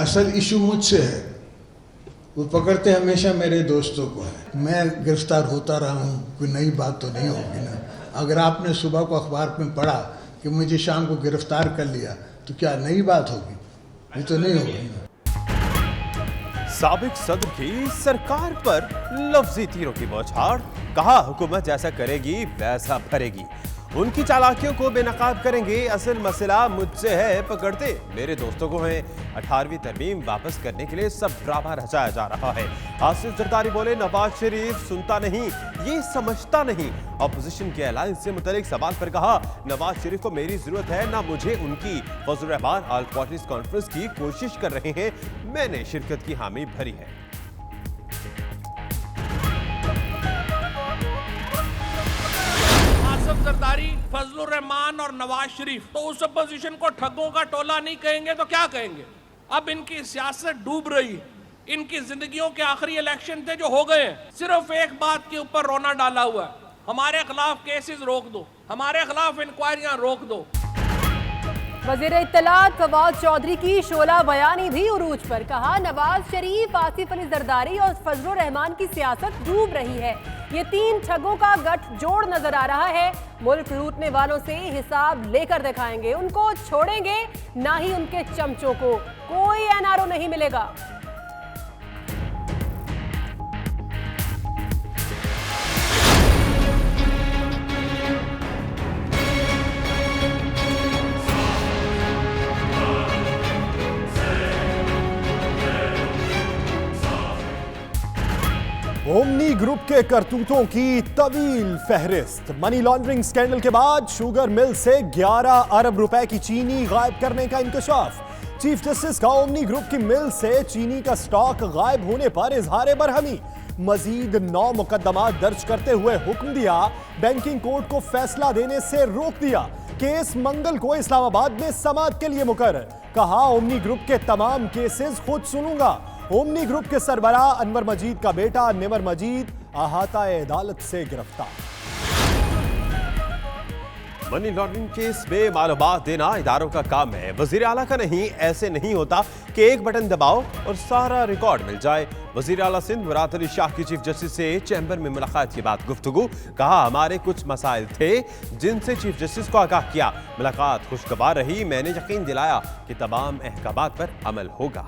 असल इशू मुझसे है, वो पकड़ते हमेशा मेरे दोस्तों को है। मैं गिरफ्तार होता रहा हूँ, कोई नई बात तो नहीं होगी ना। अगर आपने सुबह को अखबार में पढ़ा कि मुझे शाम को गिरफ्तार कर लिया तो क्या नई बात होगी? ये तो नहीं होगी ना। साबिक सदर की सरकार पर लफ्जी तीरों की बौछार, कहा हुकूमत जैसा करेगी वैसा भरेगी, उनकी चालाकियों को बेनकाब करेंगे, असल मसला मुझसे है, पकड़ते मेरे दोस्तों को है। 18वीं तरमीम वापस करने के लिए सब ड्रामा रचाया जा रहा है। आसिफ जरदारी बोले नवाज शरीफ सुनता नहीं, ये समझता नहीं। अपोजिशन के अलायंस से मुतल्लिक सवाल पर कहा नवाज शरीफ को मेरी जरूरत है ना मुझे उनकी। फजल रहमान ऑल पार्टीज कॉन्फ्रेंस की कोशिश कर रहे हैं, मैंने शिरकत की हामी भरी है। जरदारी, फजलुर रहमान और नवाज शरीफ तो उस अपोजिशन को ठगों का टोला नहीं कहेंगे तो क्या कहेंगे? अब इनकी सियासत डूब रही है, इनकी जिंदगियों के आखिरी इलेक्शन थे जो हो गए हैं, सिर्फ एक बात के ऊपर रोना डाला हुआ है, हमारे खिलाफ केसेस रोक दो, हमारे खिलाफ इंक्वायरियां रोक दो। वज़ीर इत्तलात फवाद चौधरी की शोला बयानी भी उरूज पर, कहा नवाज शरीफ, आसिफ अली जरदारी और फजलुर रहमान की सियासत डूब रही है। ये तीन ठगों का गठजोड़ नजर आ रहा है। मुल्क लूटने वालों से हिसाब लेकर दिखाएंगे, उनको छोड़ेंगे ना ही उनके चमचों को, कोई एनआरओ नहीं मिलेगा। ओमनी ग्रुप के करतूतों की तवील फहरिस्त। मनी लॉन्ड्रिंग स्कैंडल के बाद शुगर मिल से 11 अरब रुपए की चीनी गायब करने का इंकशाफ। चीफ जस्टिस का ओमनी ग्रुप की मिल से चीनी का स्टॉक गायब होने पर इजहार बरहमी। मजीद 9 मुकदमा दर्ज करते हुए हुक्म दिया, बैंकिंग कोर्ट को फैसला देने से रोक दिया। केस मंगल को इस्लामाबाद में समाअत के लिए मुकर्रर। कहा ओमनी ग्रुप के तमाम केसेस खुद सुनूंगा। ओमनी ग्रुप के सरबराह अनवर मजीद का बेटा निमर मजीद अहाता-ए अदालत से गिरफ्तार। मनी लॉन्ड्रिंग केस में मालूमात देना इदारों का काम है, वजीर आला का नहीं। ऐसे नहीं होता कि एक बटन दबाओ और सारा रिकॉर्ड मिल जाए। वजीर आला सिंध मुराद अली शाह की चीफ जस्टिस से चैम्बर में मुलाकात के बाद गुफ्तगू, कहा हमारे कुछ मसाइल थे जिनसे चीफ जस्टिस को आगाह किया। मुलाकात खुशगवार रही, मैंने यकीन दिलाया कि तमाम अहकामात पर अमल होगा।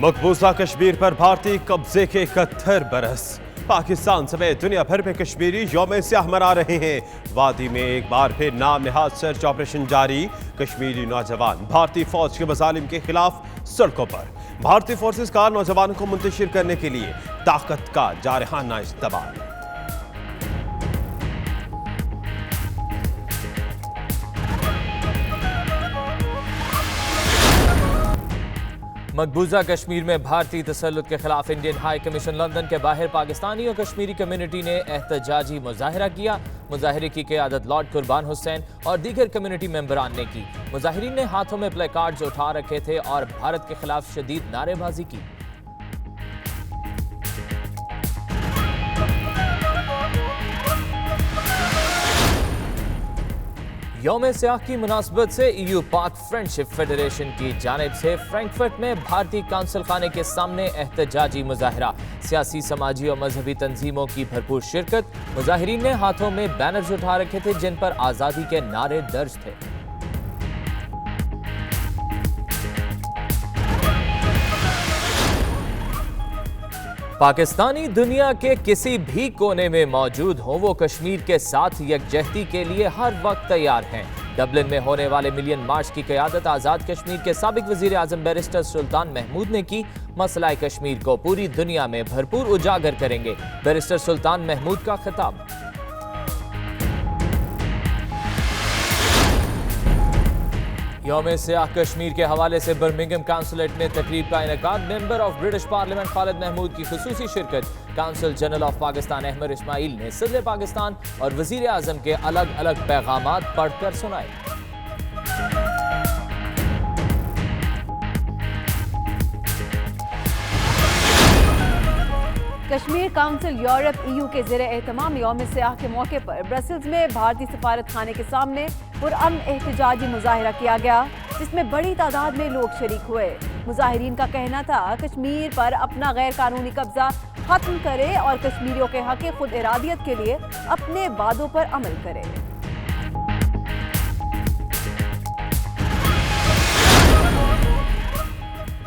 मकबूजा कश्मीर पर भारतीय कब्जे के 71 बरस। पाकिस्तान समेत दुनिया भर में कश्मीरी यौम स्याह मना रहे हैं। वादी में एक बार फिर नाम निहाद सर्च ऑपरेशन जारी। कश्मीरी नौजवान भारतीय फौज के मजालिम के खिलाफ सड़कों पर। भारतीय फोर्सेस का नौजवानों को मुंतशिर करने के लिए ताकत का जारहाना इस्तेमाल। मकबूजा कश्मीर में भारतीय तसल्लुत के खिलाफ इंडियन हाई कमीशन लंदन के बाहर पाकिस्तानी और कश्मीरी कम्युनिटी ने एहतजाजी मुजाहिरा किया। मुजाहिरे की क़यादत लॉर्ड कुर्बान हुसैन और दीगर कम्युनिटी मेंबरान ने की। मुजाहिरीन ने हाथों में प्ले कार्ड्स उठा रखे थे और भारत के खिलाफ शदीद नारेबाजी की। यौम स्याह की मुनासबत से EU पाक फ्रेंडशिप फेडरेशन की जानिब से फ्रैंकफर्ट में भारतीय काउंसिल खाने के सामने एहतजाजी मुजाहिरा। सियासी, समाजी और मजहबी तंजीमों की भरपूर शिरकत। मुजाहिरीन ने हाथों में बैनर्स उठा रखे थे जिन पर आज़ादी के नारे दर्ज थे। पाकिस्तानी दुनिया के किसी भी कोने में मौजूद हो, वो कश्मीर के साथ यकजहती के लिए हर वक्त तैयार हैं। डबलिन में होने वाले मिलियन मार्च की क़यादत आज़ाद कश्मीर के साबिक वज़ीर आज़म बैरिस्टर सुल्तान महमूद ने की। मसला कश्मीर को पूरी दुनिया में भरपूर उजागर करेंगे, बैरिस्टर सुल्तान महमूद का खिताब। یوم سیاہ کشمیر کے حوالے سے برمنگھم کانسولیٹ میں تقریب کا انعقاد. Member of British parliament Khalid Mahmood کی خصوصی شرکت. Consul general of Pakistan Ahmed Ismail نے صدر پاکستان اور وزیر اعظم کے الگ الگ پیغامات پڑھ کر سنائے. کشمیر کونسل یورپ EU کے زیر اہتمام یوم سیاہ کے موقع پر برسلز میں بھارتی سفارت خانے کے سامنے پرامن احتجاجی مظاہرہ کیا گیا، جس میں بڑی تعداد میں لوگ شریک ہوئے. مظاہرین کا کہنا تھا کشمیر پر اپنا غیر قانونی قبضہ ختم کرے اور کشمیریوں کے حق خود ارادیت کے لیے اپنے وعدوں پر عمل کرے.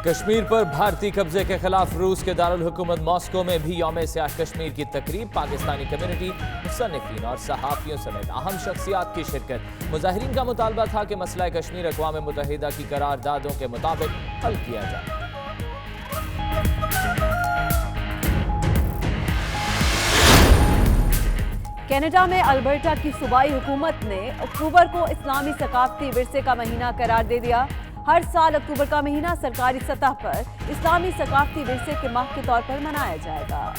کشمیر پر بھارتی قبضے کے خلاف روس کے دارالحکومت ماسکو میں بھی یوم سیاہ کشمیر کی تقریب. پاکستانی کمیونٹی، مصنفین اور صحافیوں سمیت اہم شخصیات کی شرکت. مظاہرین کا مطالبہ تھا کہ مسئلہ کشمیر اقوام متحدہ کی قراردادوں کے مطابق حل کیا جائے. کینیڈا میں البرٹا کی صوبائی حکومت نے اکتوبر کو اسلامی ثقافتی ورثے کا مہینہ قرار دے دیا. ہر سال اکتوبر کا مہینہ سرکاری سطح پر اسلامی ثقافتی ورثے کے ماہ کے طور پر منایا جائے گا.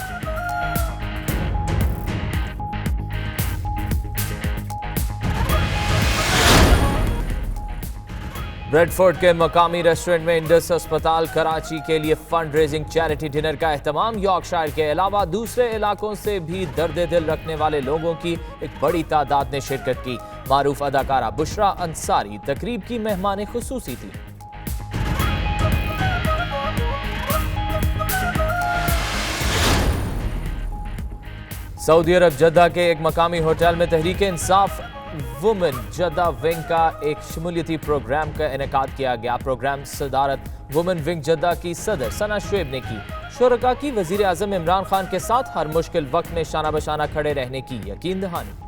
بریڈ فورڈ کے مقامی ریسٹورنٹ میں انڈس اسپتال کراچی کے لیے فنڈ ریزنگ چیریٹی ڈنر کا اہتمام. یارکشائر کے علاوہ دوسرے علاقوں سے بھی درد دل رکھنے والے لوگوں کی ایک بڑی تعداد نے شرکت کی. معروف اداکارہ بشرا انصاری تقریب کی مہمان خصوصی تھی. سعودی عرب جدہ کے ایک مقامی ہوٹل میں Tehreek Insaf women Jeddah wing کا ایک شمولیتی پروگرام کا انعقاد کیا گیا. پروگرام صدارت وومن ونگ جدہ کی صدر ثنا شعیب نے کی. شرکاء کی وزیر اعظم عمران خان کے ساتھ ہر مشکل وقت میں شانہ بشانہ کھڑے رہنے کی یقین دہانی.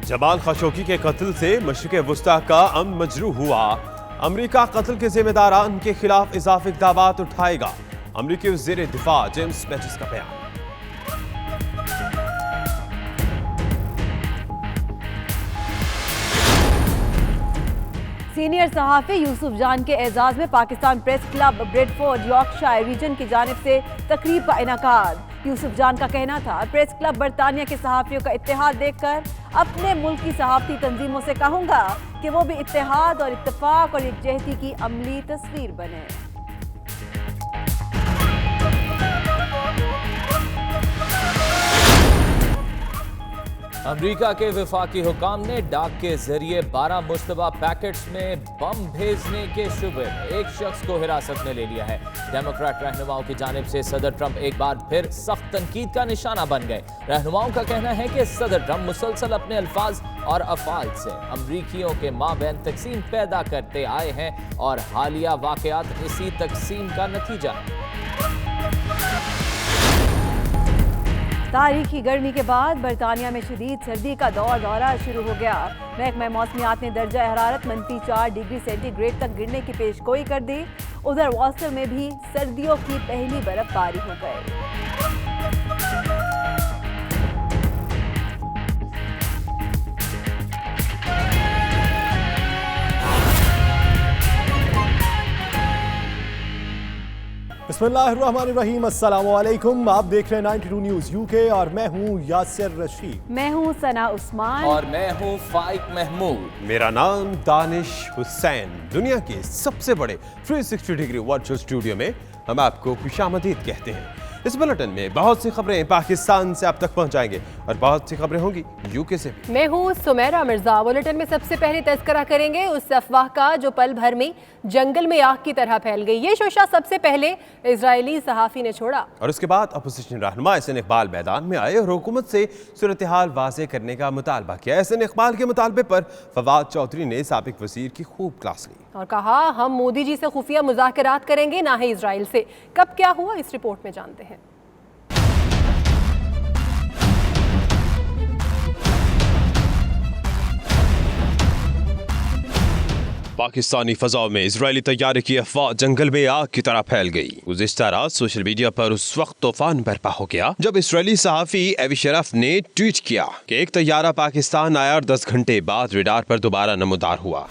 جمال خاشقجی کے قتل سے مشرق وسطی کا امن مجروح ہوا. امریکہ قتل کے ذمہ داران کے خلاف اضافی اقدامات اٹھائے گا. امریکی وزیر دفاع جیمز میٹس کا بیان. سینئر صحافی یوسف جان کے اعزاز میں Pakistan press club Bradford Yorkshire region کی جانب سے تقریب کا انعقاد. یوسف جان کا کہنا تھا پریس کلب برطانیہ کے صحافیوں کا اتحاد دیکھ کر اپنے ملک کی صحافتی تنظیموں سے کہوں گا کہ وہ بھی اتحاد اور اتفاق اور یکجہتی کی عملی تصویر بنے. امریکہ کے وفاقی حکام نے ڈاک کے ذریعے 12 مشتبہ پیکٹس میں بم بھیجنے کے شبے میں ایک شخص کو حراست میں لے لیا ہے. ڈیموکریٹ رہنماؤں کی جانب سے صدر ٹرمپ ایک بار پھر سخت تنقید کا نشانہ بن گئے. رہنماؤں کا کہنا ہے کہ صدر ٹرمپ مسلسل اپنے الفاظ اور افعال سے امریکیوں کے مابین تقسیم پیدا کرتے آئے ہیں اور حالیہ واقعات اسی تقسیم کا نتیجہ ہے. تاریخی گرمی کے بعد برطانیہ میں شدید سردی کا دورہ شروع ہو گیا. محکمہ موسمیات نے درجہ حرارت -4 ڈگری سینٹی گریڈ تک گرنے کی پیش گوئی کر دی. ادھر واسٹر میں بھی سردیوں کی پہلی برف باری ہو گئی. بسم اللہ الرحمن الرحیم. السلام علیکم. آپ دیکھ رہے ہیں 92 نیوز UK اور میں ہوں یاسر رشید. میں ہوں ثنا عثمان اور میں ہوں فائق محمود. میرا نام دانش حسین. دنیا کے سب سے بڑے 360 ڈگری ورچوئل اسٹوڈیو میں ہم آپ کو خوش آمدید کہتے ہیں. اس بلٹن میں بہت سی خبریں پاکستان سے آپ تک پہنچائیں گے اور بہت سی خبریں ہوں گی UK سے بھی. میں ہوں سمیرہ مرزا. بلٹن میں سب سے پہلے تذکرہ کریں گے اس افواہ کا جو پل بھر میں جنگل میں آگ کی طرح پھیل گئی. یہ شوشہ سب سے پہلے اسرائیلی صحافی نے چھوڑا اور اس کے بعد اپوزیشن رہنما احسن اقبال میدان میں آئے اور حکومت سے صورتحال واضح کرنے کا مطالبہ کیا. احسن اقبال کے مطالبے پر فواد چودھری نے سابق وزیر کی خوب کلاس لی اور کہا ہم مودی جی سے خفیہ مذاکرات کریں گے نہ ہی اسرائیل سے. کب کیا ہوا اس رپورٹ میں جانتے ہیں. پاکستانی فضاؤں میں اسرائیلی طیارے کی افواہ جنگل میں آگ کی طرح پھیل گئی. گزشتہ رات سوشل میڈیا پر اس وقت طوفان برپا ہو گیا جب اسرائیلی صحافی ایوی شرف نے ٹویٹ کیا کہ ایک طیارہ پاکستان آیا اور 10 گھنٹے بعد ریڈار پر دوبارہ نمودار ہوا.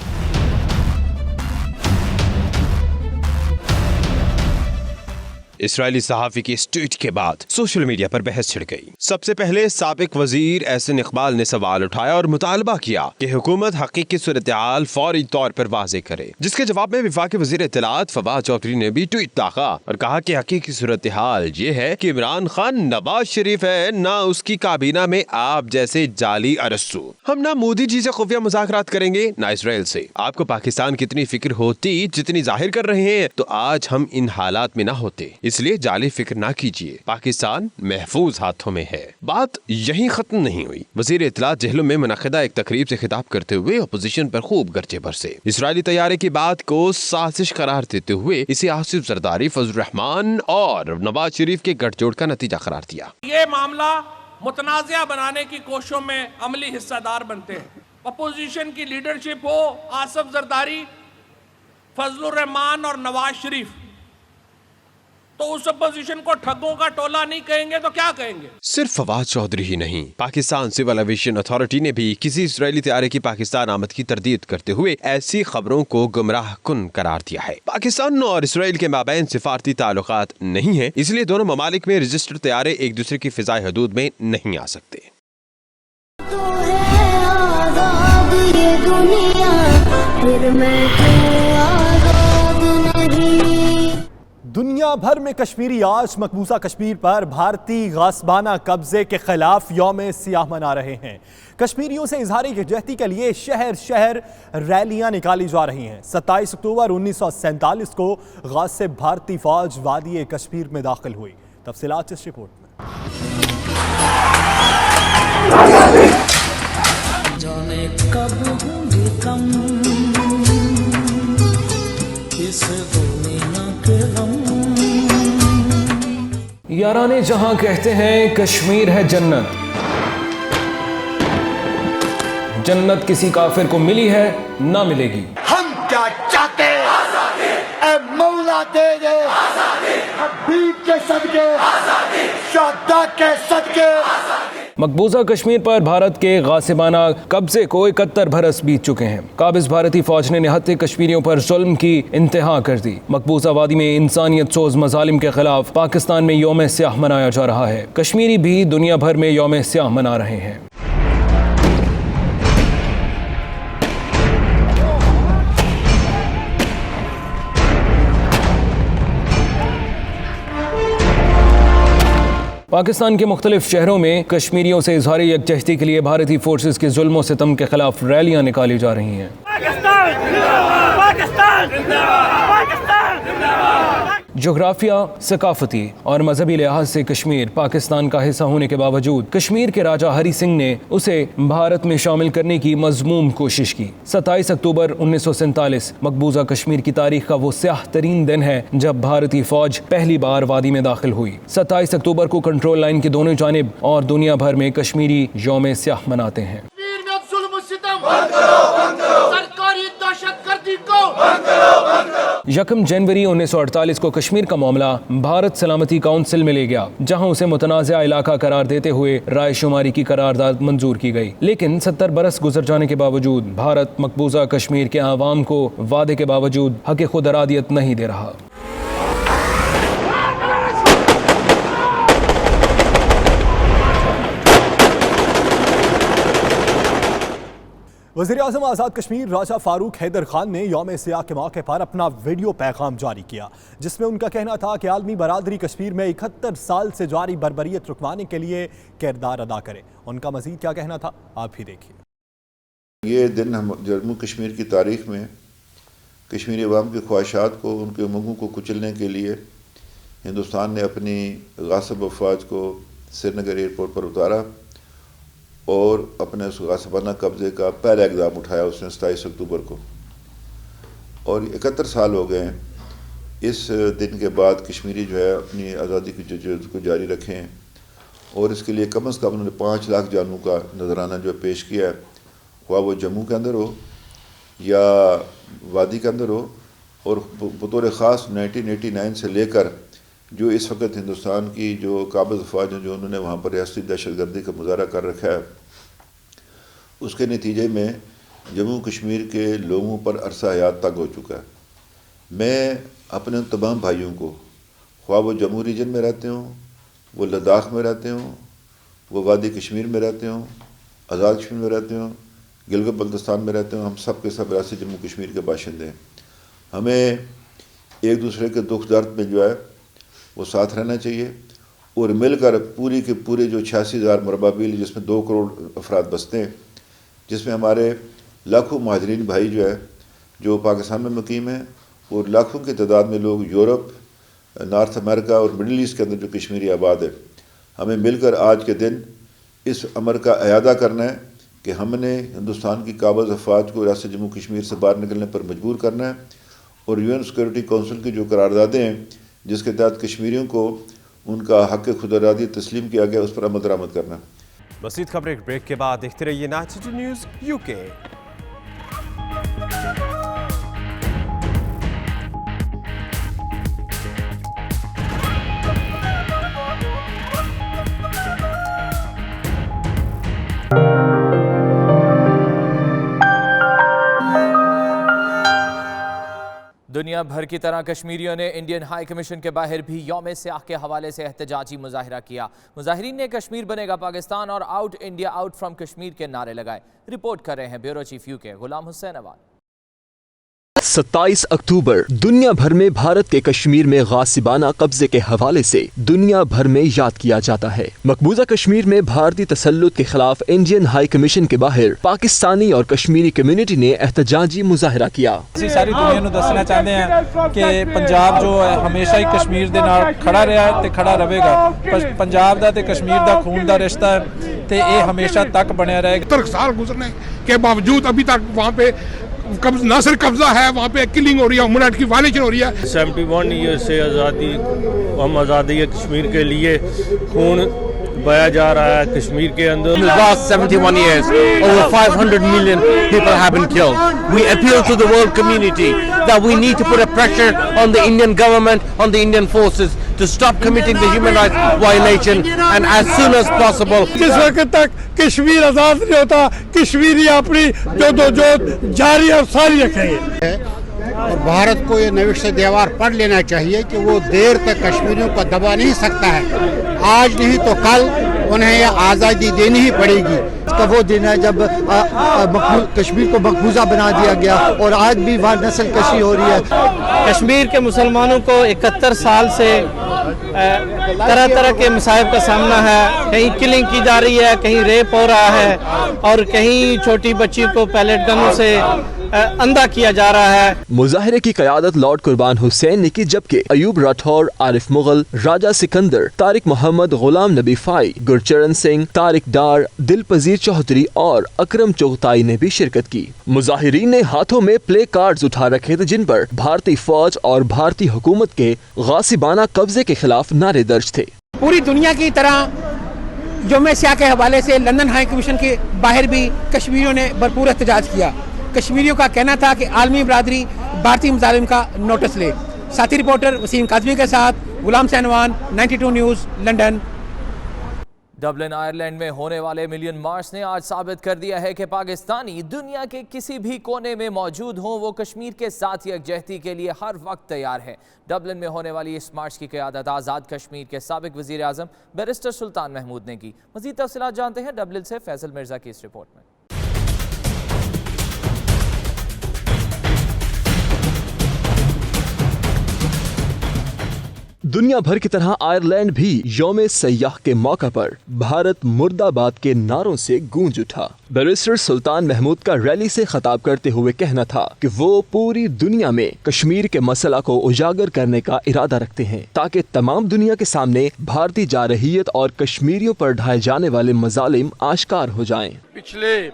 इसराइली सहाफी की इस ट्वीट के बाद सोशल मीडिया पर बहस छिड़ गई। सबसे पहले साबिक वजीर एहसन इकबाल ने सवाल उठाया और मुतालबा किया कि हुकूमत हकीकी सूरत-ए-हाल फौरी तौर पर वाज़ेह करे, जिसके जवाब में वफाकी वजीर इत्तलात फवाद चौधरी ने भी ट्वीट दागा और कहा कि हकीकी सूरत-ए-हाल ये है कि इमरान खान नवाज शरीफ है, ना उसकी काबीना में आप जैसे जाली अरस्तू। हम ना मोदी जी से खुफिया मुज़ाकरात करेंगे ना इसराइल से। आपको पाकिस्तान की इतनी फिक्र होती जितनी जाहिर कर रहे हैं तो आज हम इन हालात में ना होते, इसलिए जाली फिक्र ना कीजिए, पाकिस्तान महफूज हाथों में है। बात यहीं खत्म नहीं हुई। वजीर इत्तलात जहलम में मुनक़िदा एक तकरीब से खिताब करते हुए अपोजिशन पर खूब गर्जे बरसे। इसराइली तैयारे की बात को साजिश करार देते हुए इसे आसिफ जरदारी, फजल रहमान और नवाज शरीफ के गठजोड़ का नतीजा करार दिया। ये मामला मुतनाज़िया बनाने की कोशिशों में अमली हिस्सेदार बनते हैं। अपोजिशन की लीडरशिप हो, आसिफ जरदारी, फजल रहमान और नवाज शरीफ, तो उस अपोजिशन को ठगों का टोला नहीं कहेंगे तो क्या कहेंगे? सिर्फ फवाद चौधरी ही नहीं, पाकिस्तान सिविल एविएशन अथॉरिटी ने भी किसी इसराइली तैयारे की पाकिस्तान आमद की तरदीद करते हुए ऐसी खबरों को गुमराह कुन करार दिया है। पाकिस्तान और इसराइल के माबैन सिफारती ताल्लुकात नहीं है, इसलिए दोनों ममालिक में रजिस्टर्ड तैयारे एक दूसरे की फिजाई हदूद में नहीं आ सकते। दुनिया भर में कश्मीरी आज मकबूजा कश्मीर पर भारतीय गासबाना कब्जे के खिलाफ यौम सियाह मना रहे हैं। कश्मीरियों से इजहार यकजहती के लिए शहर शहर रैलियां निकाली जा रही हैं। 27 अक्टूबर 1947 को गासिब भारतीय फौज वादी कश्मीर में दाखिल हुई। तफसीलात इस रिपोर्ट में। जाने कब होंगे कम इस दुनिया के गम। याराने जहां कहते हैं कश्मीर है जन्नत, जन्नत किसी काफिर को मिली है ना मिलेगी। हम क्या चाहते ऐ मौला दे दे हबीब के सदके, शहदा के सदके। मकबूजा कश्मीर पर भारत के गासिबाना कब्जे को 71 बरस बीत चुके हैं। काबिज भारतीय फौज ने निहत्थे कश्मीरियों पर जुल्म की इंतहा कर दी। मकबूजा वादी में इंसानियत सोज मजालिम के खिलाफ पाकिस्तान में यौम सियाह मनाया जा रहा है। कश्मीरी भी दुनिया भर में यौम सियाह मना रहे हैं। पाकिस्तान के मुख्तलिफ शहरों में कश्मीरियों से इजहार यकजहती के लिए भारतीय फोर्सेस के जुल्म सितम के खिलाफ रैलियां निकाली जा रही हैं। जोग्राफिया, सकाफती और मजहबी लिहाज से कश्मीर पाकिस्तान का हिस्सा होने के बावजूद कश्मीर के राजा हरी सिंह ने उसे भारत में शामिल करने की मजमूम कोशिश की। 27 अक्टूबर 1947 मकबूजा कश्मीर की तारीख का वो स्याह तरीन दिन है जब भारतीय फौज पहली बार वादी में दाखिल हुई। 27 अक्टूबर को कंट्रोल लाइन की दोनों जानिब और दुनिया भर में कश्मीरी यौम सियाह मनाते हैं। यकम जनवरी 1948 को कश्मीर का मामला भारत सलामती काउंसिल में ले गया, जहां उसे मुतनाज़ा इलाका करार देते हुए राय शुमारी की करारदाद मंजूर की गई। लेकिन 70 बरस गुजर जाने के बावजूद भारत मकबूजा कश्मीर के आवाम को वादे के बावजूद हक़ खुद अरादियत नहीं दे रहा। वज़ीर आज़म आज़ाद कश्मीर राजा फारूक हैदर खान ने यौम सियाह के मौके पर अपना वीडियो पैगाम जारी किया, जिसमें उनका कहना था कि आलमी बरादरी कश्मीर में 71 साल से जारी बर्बरियत रुकवाने के लिए किरदार अदा करे। उनका मज़ीद क्या कहना था आप भी देखिए। ये दिन हम जम्मू कश्मीर की तारीख़ में कश्मीरी अवाम की ख्वाहिशात को, उनके उमंगों को कुचलने के लिए हिंदुस्तान ने अपनी गासिब अफवाज को श्रीनगर एयरपोर्ट पर उतारा और अपने उस गासिबाना कब्ज़े का पहला इक़दाम उठाया उसने 27 अक्टूबर को। और 71 साल हो गए हैं इस दिन के बाद कश्मीरी जो है अपनी आज़ादी की जद्दोजहद को जारी रखें, और इसके लिए कम से कम उन्होंने 5 लाख जानों का नजराना जो पेश किया है, वह वो जम्मू के अंदर हो या वादी के अंदर हो। और बतौर ख़ास 1989 से लेकर जो इस वक्त हिंदुस्तान की जो काबिज़ अफवाज हैं जो उन्होंने वहाँ पर रियासती दहशतगर्दी का मुजाहरा कर रखा है, उसके नतीजे में जम्मू कश्मीर के लोगों पर अरसा हयात तंग हो चुका है। मैं अपने तमाम भाइयों को, خواہ وہ جموں ریجن میں رہتے ہوں، وہ لداخ میں رہتے ہوں، وہ وادی کشمیر میں رہتے ہوں، آزاد کشمیر میں رہتے ہوں، گلگت بلتستان میں رہتے ہوں، ہم سب کے سب ریاست جموں کشمیر کے باشندے ہیں. ہمیں ایک دوسرے کے دکھ درد میں جو ہے وہ ساتھ رہنا چاہیے، اور مل کر پوری کے پورے جو 86,000 مربع میل جس میں 2 کروڑ افراد بستے ہیں، جس میں ہمارے لاکھوں مہاجرین بھائی جو ہے جو پاکستان میں مقیم ہیں، اور لاکھوں کی تعداد میں لوگ یورپ، نارتھ امریکہ اور مڈل ایسٹ کے اندر جو کشمیری آباد ہے، ہمیں مل کر آج کے دن اس امر کا اعادہ کرنا ہے کہ ہم نے ہندوستان کی قابض افواج کو ریاست جموں کشمیر سے باہر نکلنے پر مجبور کرنا ہے، اور UN سیکورٹی کونسل کی جو قراردادیں ہیں جس کے تحت کشمیریوں کو ان کا حق خود ارادی تسلیم کیا گیا، اس پر عمل درآمد کرنا ہے. مزید خبریں بریک کے بعد دیکھتے رہیے نیچرل نیوز UK. دنیا بھر کی طرح کشمیریوں نے انڈین ہائی کمیشن کے باہر بھی یوم سیاہ کے حوالے سے احتجاجی مظاہرہ کیا. مظاہرین نے کشمیر بنے گا پاکستان اور out India out from Kashmir کے نعرے لگائے. رپورٹ کر رہے ہیں بیورو چیف UK غلام حسین اول. 27 اکتوبر دنیا بھر میں بھارت کے کشمیر میں غاصبانہ قبضے کے حوالے سے دنیا بھر میں یاد کیا جاتا ہے. مقبوضہ کشمیر میں بھارتی تسلط کے خلاف انڈین ہائی کمیشن کے باہر پاکستانی اور کشمیری کمیونٹی نے احتجاجی مظاہرہ کیا. ساری دنیا نو دسنا چاہتے ہیں کہ پنجاب جو ہے ہمیشہ ہی کشمیر دے نال کھڑا رہا ہے تے کھڑا رہے گا. پنجاب دا تے کشمیر دا خون دا رشتہ ہے تے یہ ہمیشہ تک بنیا رہے گا. 70 سال گزرنے کے باوجود ابھی تک وہاں پہ نہ صرف قبضہ ہے، وہاں پہ کلنگ ہو رہی ہے، ہیومن رائٹ کی وائلیشن ہو رہی ہے. 71 ایئر سے آزادی، ہم آزادی کشمیر کے لیے خون بہایا جا رہا ہے کشمیر کے اندر. In the last 71 years, over 500 million people have been killed. We appeal to the world community that we need to put a pressure on the Indian government, on the Indian forces to stop committing the human rights violation and as soon as possible. جس وقت تک کشمیر آزاد نہیں ہوتا، کشمیری اپنی جدوجہد جاری اور ساری رکھیں گے. اور بھارت کو یہ نوش دیوار پڑھ لینا چاہیے کہ وہ دیر تک کشمیریوں کو دبا نہیں سکتا ہے. آج نہیں تو کل انہیں یہ آزادی دینی ہی پڑے گی. اس کا وہ دن ہے جب کشمیر کو مقبوضہ بنا دیا گیا اور آج بھی وہاں نسل کشی ہو رہی ہے. کشمیر کے مسلمانوں کو 71 سال سے طرح طرح کے مصائب کا سامنا ہے. کہیں کلنگ کی جا رہی ہے، کہیں ریپ ہو رہا ہے اور کہیں چھوٹی بچی کو پیلیٹ گنوں سے اندھا کیا جا رہا ہے. مظاہرے کی قیادت لارڈ قربان حسین نے کی، جبکہ ایوب راٹھور، عارف مغل، راجہ سکندر، طارق محمد، غلام نبی فائی، گرچرن سنگھ، طارق ڈار، دل پذیر چودھری اور اکرم چغتائی نے بھی شرکت کی. مظاہرین نے ہاتھوں میں پلے کارڈز اٹھا رکھے تھے جن پر بھارتی فوج اور بھارتی حکومت کے غاصبانہ قبضے کے خلاف نعرے درج تھے. پوری دنیا کی طرح یوم سیاہ کے حوالے سے لندن ہائی کمیشن کے باہر بھی کشمیریوں نے بھرپور احتجاج کیا. کشمیریوں کا کہنا تھا کہ عالمی برادری بھارتی مظالم کا نوٹس لے. ساتھی رپورٹر وسیم کاظمی کے ساتھ Ghulam سینوان، 92 news, London. Dublin Ireland میں ہونے والے ملین مارچ نے آج ثابت کر دیا ہے کہ پاکستانی دنیا کے کسی بھی کونے میں موجود ہوں، وہ کشمیر کے ساتھ یکجہتی کے لیے ہر وقت تیار ہے. ڈبلن میں ہونے والی اس مارچ کی قیادت آزاد کشمیر کے سابق وزیر اعظم بیرسٹر سلطان محمود نے کی. مزید تفصیلات جانتے ہیں ڈبلن سے فیصل مرزا کی اس رپورٹ میں. دنیا بھر کی طرح آئرلینڈ بھی یوم سیاح کے موقع پر بھارت مرد آباد کے نعروں سے گونج اٹھا. بیرسٹر سلطان محمود کا ریلی سے خطاب کرتے ہوئے کہنا تھا کہ وہ پوری دنیا میں کشمیر کے مسئلہ کو اجاگر کرنے کا ارادہ رکھتے ہیں تاکہ تمام دنیا کے سامنے بھارتی جارحیت اور کشمیریوں پر ڈھائے جانے والے مظالم آشکار ہو جائیں. پچھلے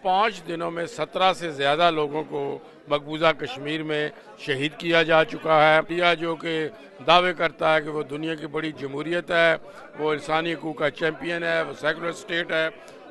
5 دنوں میں 17 سے زیادہ لوگوں کو مقبوضہ کشمیر میں شہید کیا جا چکا ہے. انڈیا جو کہ دعوے کرتا ہے کہ وہ دنیا کی بڑی جمہوریت ہے، وہ انسانی حقوق کا چیمپئن ہے، وہ سیکولر اسٹیٹ ہے،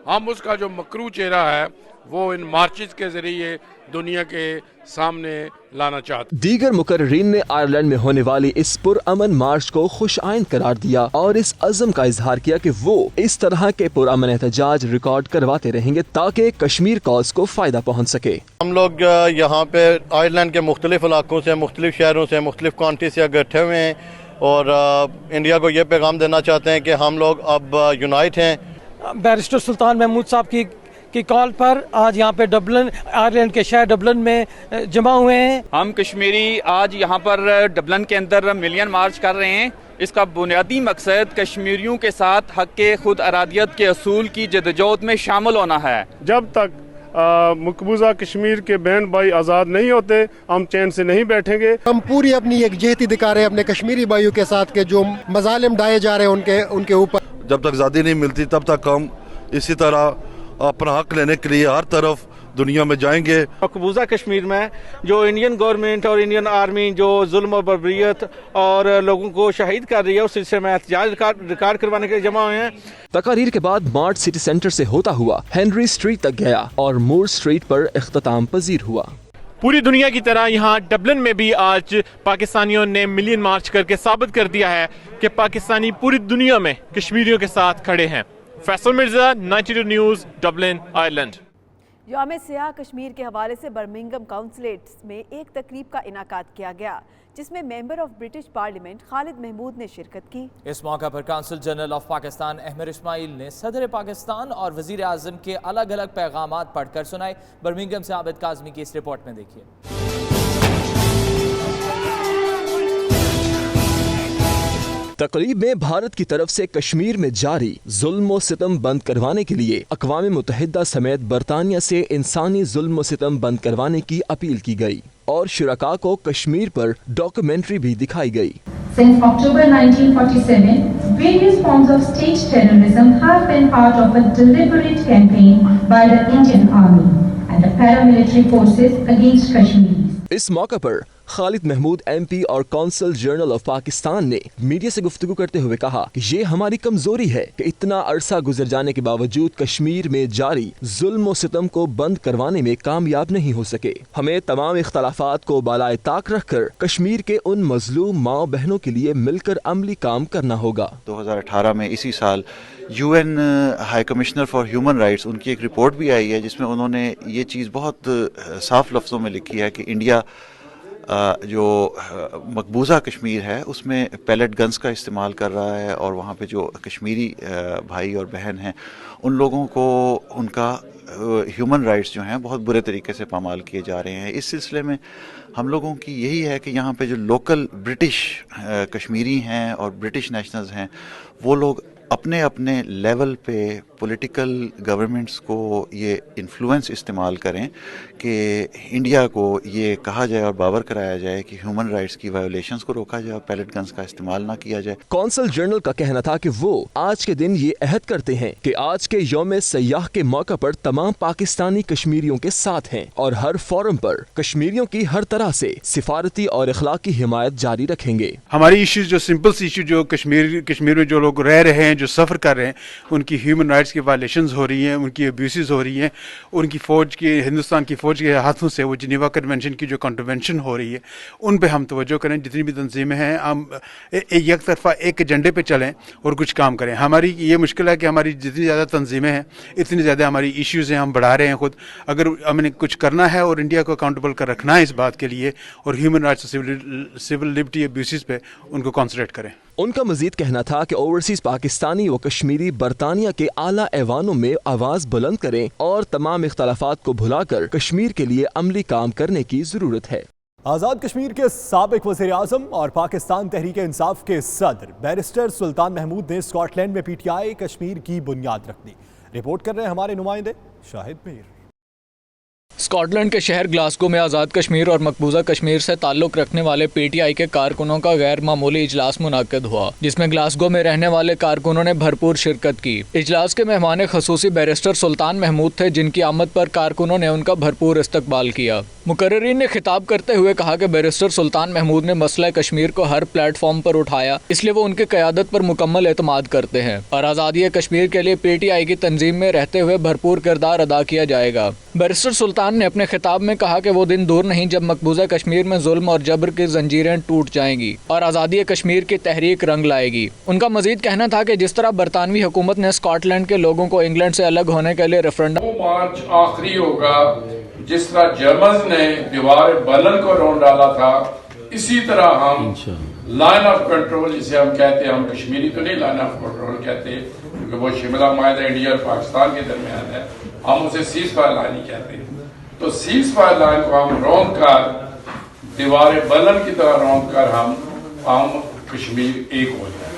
ہم اس کا جو مکروہ چہرہ ہے وہ ان مارچز کے ذریعے دنیا کے سامنے لانا چاہتے ہیں. دیگر مقررین نے آئرلینڈ میں ہونے والی اس پرامن مارچ کو خوش آئند قرار دیا اور اس عزم کا اظہار کیا کہ وہ اس طرح کے پرامن احتجاج ریکارڈ کرواتے رہیں گے تاکہ کشمیر کاز کو فائدہ پہنچ سکے. ہم لوگ یہاں پہ آئرلینڈ کے مختلف علاقوں سے، مختلف شہروں سے، مختلف کانٹری سے اکٹھے ہوئے ہیں اور انڈیا کو یہ پیغام دینا چاہتے ہیں کہ ہم لوگ اب یونائٹ ہیں. بیرسٹر سلطان محمود صاحب کی کال پر آج یہاں پہ ڈبلن آئرلینڈ کے شہر ڈبلن میں جمع ہوئے ہیں. ہم کشمیری آج یہاں پر ڈبلن کے اندر ملین مارچ کر رہے ہیں. اس کا بنیادی مقصد کشمیریوں کے ساتھ حق خود ارادیت کے اصول کی جدوجہد میں شامل ہونا ہے. جب تک مقبوضہ کشمیر کے بہن بھائی آزاد نہیں ہوتے ہم چین سے نہیں بیٹھیں گے. ہم پوری اپنی یکجہتی دکھا رہے ہیں اپنے کشمیری بھائیوں کے ساتھ کہ جو مظالم ڈھائے جا رہے ہیں ان کے اوپر. جب تک آزادی نہیں ملتی تب تک ہم اسی طرح اپنا حق لینے کے لیے ہر طرف دنیا میں جائیں گے. مقبوضہ کشمیر میں جو انڈین گورنمنٹ اور انڈین آرمی جو ظلم و بربریت اور لوگوں کو شہید کر رہی ہے اس سلسلے میں احتجاج ریکارڈ کروانے کے لیے جمع ہوئے ہیں. تقاریر کے بعد مارچ سٹی سینٹر سے ہوتا ہوا ہنری اسٹریٹ تک گیا اور مور اسٹریٹ پر اختتام پذیر ہوا. پوری دنیا کی طرح یہاں ڈبلن میں بھی آج پاکستانیوں نے ملین مارچ کر کے ثابت کر دیا ہے کہ پاکستانی پوری دنیا میں کشمیریوں کے ساتھ کھڑے ہیں. Faisal Mirza, 92 news, Dublin, Ireland. یوم سیاہ کشمیر کے حوالے سے برمنگھم کونسلیٹس میں ایک تقریب کا انعقاد کیا گیا جس میں member of British parliament Khalid Mahmood نے شرکت کی. اس موقع پر consul general of Pakistan Ahmed Ismail نے صدر پاکستان اور وزیر اعظم کے الگ الگ پیغامات پڑھ کر سنائے. برمنگھم سے عابد کاظمی کی اس رپورٹ میں دیکھیے. تقریب میں بھارت کی طرف سے کشمیر میں جاری ظلم و ستم بند کروانے کے لیے اقوام متحدہ سمیت برطانیہ سے انسانی ظلم و ستم بند کروانے کی اپیل کی گئی اور شرکاء کو کشمیر پر ڈاکومنٹری بھی دکھائی گئی. Since October 1947, various forms of state terrorism have been part of a deliberate campaign by the Indian Army and the paramilitary forces against Kashmiris. اس موقع پر خالد محمود ایم پی اور کونسل جنرل آف پاکستان نے میڈیا سے گفتگو کرتے ہوئے کہا کہ یہ ہماری کمزوری ہے کہ اتنا عرصہ گزر جانے کے باوجود کشمیر میں جاری ظلم و ستم کو بند کروانے میں کامیاب نہیں ہو سکے. ہمیں تمام اختلافات کو بالائے طاق رکھ کر کشمیر کے ان مظلوم ماؤں بہنوں کے لیے مل کر عملی کام کرنا ہوگا. 2018 میں اسی سال U N high commissioner for human rights ان کی ایک رپورٹ بھی آئی ہے جس میں انہوں نے یہ چیز بہت صاف لفظوں میں لکھی ہے کہ انڈیا جو مقبوضہ کشمیر ہے اس میں پیلٹ گنز کا استعمال کر رہا ہے اور وہاں پہ جو کشمیری بھائی اور بہن ہیں ان لوگوں کو ان کا ہیومن رائٹس جو ہیں بہت برے طریقے سے پامال کیے جا رہے ہیں. اس سلسلے میں ہم لوگوں کی یہی ہے کہ یہاں پہ جو لوکل برٹش کشمیری ہیں اور برٹش نیشنلز ہیں وہ لوگ اپنے اپنے لیول پہ پولیٹیکل گورنمنٹس کو یہ انفلوئنس استعمال کریں کہ انڈیا کو یہ کہا جائے اور باور کرایا جائے کہ ہیومن رائٹس کی وائیولیشنز کو روکا جائے اور پیلٹ گنز کا استعمال نہ کیا جائے. کونسل جنرل کا کہنا تھا کہ وہ آج کے دن یہ عہد کرتے ہیں کہ آج کے یوم سیاح کے موقع پر تمام پاکستانی کشمیریوں کے ساتھ ہیں اور ہر فورم پر کشمیریوں کی ہر طرح سے سفارتی اور اخلاقی حمایت جاری رکھیں گے. ہماری ایشوز جو سمپل ایشو جو کشمیر میں جو لوگ رہ رہے ہیں جو سفر کر رہے ہیں ان کی ہیومن رائٹس کی وائلیشنز ہو رہی ہیں, ان کی ابیوسز ہو رہی ہیں, ان کی فوج کی ہندوستان کی فوج کے ہاتھوں سے وہ جنیوا کنونشن کی جو کنٹروینشن ہو رہی ہے ان پہ ہم توجہ کریں. جتنی بھی تنظیمیں ہیں ہم یک طرفہ ایک ایجنڈے پہ چلیں اور کچھ کام کریں. ہماری یہ مشکل ہے کہ ہماری جتنی زیادہ تنظیمیں ہیں اتنی زیادہ ہماری ایشوز ہیں, ہم بڑھا رہے ہیں خود. اگر ہم نے کچھ کرنا ہے اور انڈیا کو اکاؤنٹیبل کر رکھنا ہے اس بات کے لیے اور ہیومن رائٹس سول لبرٹی ابیوسز پہ ان کو کانسنٹریٹ کریں. ان کا مزید کہنا تھا کہ اوورسیز پاکستانی و کشمیری برطانیہ کے اعلیٰ ایوانوں میں آواز بلند کریں اور تمام اختلافات کو بھلا کر کشمیر کے لیے عملی کام کرنے کی ضرورت ہے. آزاد کشمیر کے سابق وزیر اعظم اور پاکستان تحریک انصاف کے صدر بیرسٹر سلطان محمود نے اسکاٹ لینڈ میں پی ٹی آئی کشمیر کی بنیاد رکھ دی. رپورٹ کر رہے ہیں ہمارے نمائندے شاہد میر. اسکاٹ لینڈ کے شہر گلاسگو میں آزاد کشمیر اور مقبوضہ کشمیر سے تعلق رکھنے والے پی ٹی آئی کے کارکنوں کا غیر معمولی اجلاس منعقد ہوا جس میں گلاسگو میں رہنے والے کارکنوں نے بھرپور شرکت کی. اجلاس کے مہمان خصوصی بیرسٹر سلطان محمود تھے جن کی آمد پر کارکنوں نے ان کا بھرپور استقبال کیا. مقررین نے خطاب کرتے ہوئے کہا کہ بیرسٹر سلطان محمود نے مسئلہ کشمیر کو ہر پلیٹ فارم پر اٹھایا, اس لیے وہ ان کی قیادت پر مکمل اعتماد کرتے ہیں اور آزادی کشمیر کے لیے پی ٹی آئی کی تنظیم میں رہتے ہوئے بھرپور کردار ادا کیا جائے گا. بیرسٹر سلطان نے اپنے خطاب میں کہا کہ وہ دن دور نہیں جب مقبوضہ کشمیر میں ظلم اور جبر کی زنجیریں ٹوٹ جائیں گی اور آزادی کشمیر کی تحریک رنگ لائے گی. ان کا مزید کہنا تھا کہ جس طرح برطانوی حکومت نے اسکاٹ لینڈ کے لوگوں کو انگلینڈ سے الگ ہونے کے لیے ریفرنڈم مارچ آخری ہوگا, جس طرح جرمنز نے دیوار برلن کو رون ڈالا تھا اسی طرح ہم लाइन ऑफ कंट्रोल जिसे हम कहते हैं, हम कश्मीरी तो नहीं लाइन ऑफ कंट्रोल कहते क्योंकि वो शिमला माहिदा इंडिया और पाकिस्तान के दरमियान है, हम उसे सीज फायर लाइन ही कहते हैं। तो सीज फायर लाइन को हम रोक कर, दीवार बलन की तरह रोक कर हम कश्मीर एक हो जाए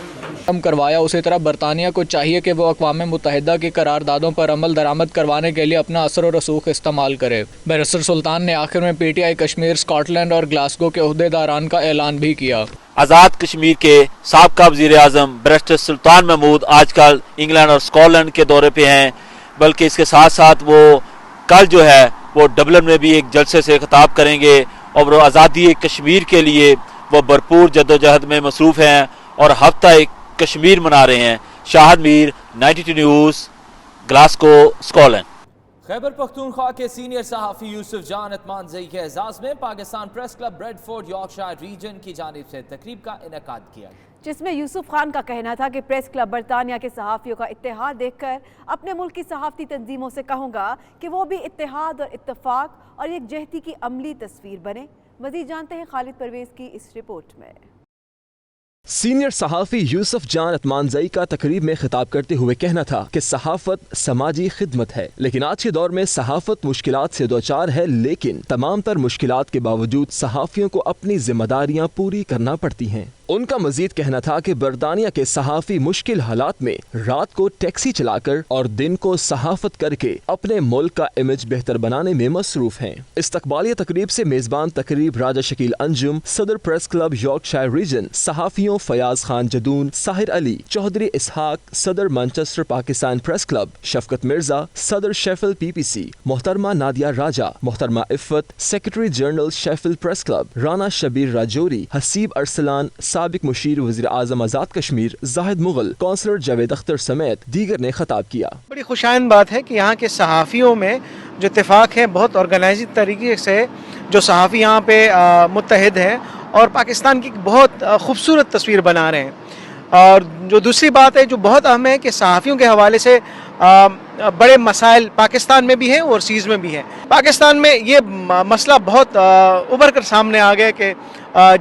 करवाया। उसी तरह बरतानिया को चाहिए कि वो अक़वाम मुत्तहिदा की करारदादों पर अमल दरामद करवाने के लिए अपना असर और रसूख इस्तेमाल करे। बैरिस्टर सुल्तान ने आखिर में PTI कश्मीर, स्कॉटलैंड और ग्लासगो के ओहदेदारान का ऐलान भी किया। आज़ाद कश्मीर के साबका वज़ीर आज़म बैरिस्टर सुल्तान महमूद आजकल इंग्लैंड और स्कॉटलैंड के दौरे पे हैं, बल्कि इसके साथ साथ वो कल जो है वो डबलिन में भी एक जलसे से खिताब करेंगे और वो आज़ादी कश्मीर के लिए वो भरपूर जद्दोजहद में मसरूफ़ हैं और हफ्ता एक कश्मीर मना रहे हैं। Shahid Mir, 92 news, Glasgow, Scotland. Khyber Pakhtunkhwa के सीनियर सहाफ़ी यूसुफ जान अतमानज़ई के एजाज़ में Pakistan press club Bradford Yorkshire region की जानिब से तकरीब का इनेकाद किया, जिसमें यूसुफ खान का कहना था कि प्रेस क्लब बरतानिया के सहाफ़ियों का इत्तेहाद देखकर अपने मुल्क की सहाफ़ती तंजीमों से कहूँगा कि वो भी इत्तेहाद और इत्तफाक और यकजहती की अमली तस्वीर बने। मज़ीद जानते हैं खालिद परवेज़ की इस रिपोर्ट में। सीनियर सहाफ़ी यूसुफ जान अतमानज़ई का तकरीब में खिताब करते हुए कहना था कि सहाफ़त समाजी खिदमत है, लेकिन आज के दौर में सहाफ़त मुश्किलात से दोचार है, लेकिन तमाम तर मुश्किलात के बावजूद सहाफ़ियों को अपनी जिम्मेदारियां पूरी करना पड़ती हैं। उनका मजीद कहना था कि बरतानिया के सहाफ़ी मुश्किल हालात में रात को टैक्सी चलाकर और दिन को सहाफ़त करके अपने मुल्क का इमेज बेहतर बनाने में मसरूफ़ हैं। इस्तकबालिया तकरीब से मेज़बान तकरीब राजा शकील अंजुम, सदर प्रेस क्लब यॉर्कशायर रीजन, सहाफ़ियों फयाज खान जदून, साहिर अली, चौधरी इसहाक, सदर Manchester Pakistan press club, Shafqat Mirza, सदर शेफिल्ड PPC, मोहतरमा नादिया राजा, मोहतरमा Iffat, secretary general Sheffield press club, Rana Shabbir Rajouri, Haseeb Arsalan, साबिक मुशीर वज़ीर आज़म आज़ाद कश्मीर, जाहिद मुगल, कौंसलर जावेद अख्तर समेत दीगर ने खिताब किया। बड़ी खुशाइन बात है कि यहाँ के सहाफ़ियों में जो इत्तेफाक है, बहुत ऑर्गेनाइज तरीके से जो सहाफ़ी यहाँ पे मुत्तहिद हैं और पाकिस्तान की बहुत खूबसूरत तस्वीर बना रहे हैं। और जो दूसरी बात है जो बहुत अहम है कि सहाफ़ियों के हवाले से बड़े मसाइल पाकिस्तान में भी हैं और ओवरसीज़ में भी हैं। पाकिस्तान में ये मसला बहुत उभर कर सामने आ गया कि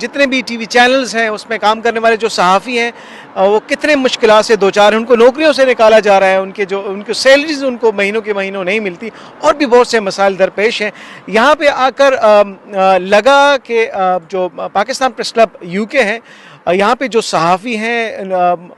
जितने भी TV चैनल्स हैं उसमें काम करने वाले जो सहाफ़ी हैं वो कितने मुश्किलात से दो चार हैं, उनको नौकरियों से निकाला जा रहा है, उनकी सैलरीज उनको महीनों के महीनों नहीं मिलती और भी बहुत से मसाइल दरपेश हैं। यहाँ पे आकर लगा कि जो पाकिस्तान प्रेस क्लब UK है, यहाँ पे जो सहाफ़ी हैं